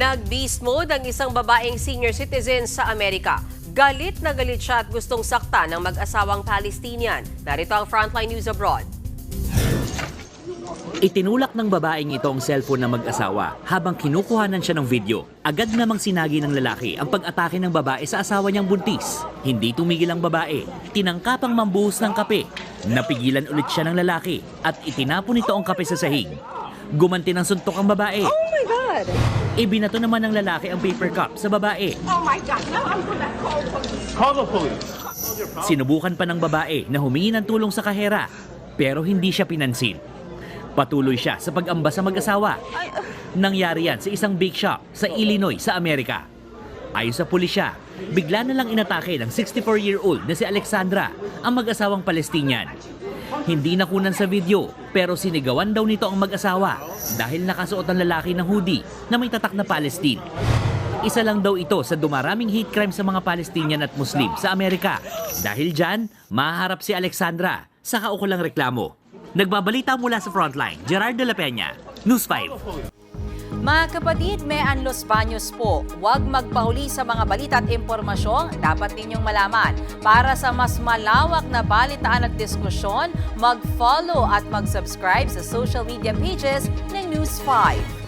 Nag-beast mode ang isang babaeng senior citizen sa Amerika. Galit na galit siya at gustong sakta ng mag-asawang Palestinian. Narito ang Frontline News Abroad. Itinulak ng babaeng ito ang cellphone ng mag-asawa habang kinukuhanan siya ng video. Agad namang sinagi ng lalaki ang pag-atake ng babae sa asawa niyang buntis. Hindi tumigil ang babae, tinangkapang mambuhos ng kape. Napigilan ulit siya ng lalaki at itinapon nito ang kape sa sahig. Gumanti ng suntok ang babae. Oh my God! Ibinato naman ng lalaki ang paper cup sa babae. Oh my God! Now I'm gonna call police. Sinubukan pa ng babae na humingi ng tulong sa kahera, pero hindi siya pinansin. Patuloy siya sa pag-amba sa mag-asawa. Nangyari yan sa isang bake shop sa Illinois sa Amerika. Ayon sa pulisya, bigla na lang inatake ng 64-year-old na si Alexandra, ang mag-asawang Palestinian. Hindi nakunan sa video, pero sinigawan daw nito ang mag-asawa dahil nakasuot ang lalaki ng hoodie na may tatak na Palestine. Isa lang daw ito sa dumaraming hate crime sa mga Palestinian at Muslim sa Amerika. Dahil dyan, maharap si Alexandra sa kaukulang reklamo. Nagbabalita mula sa Frontline, Gerard de la Peña, News 5. Mga kapatid, may Los Baños po. Huwag magpahuli sa mga balita at impormasyong dapat ninyong malaman. Para sa mas malawak na balitaan at diskusyon, mag-follow at mag-subscribe sa social media pages ng News 5.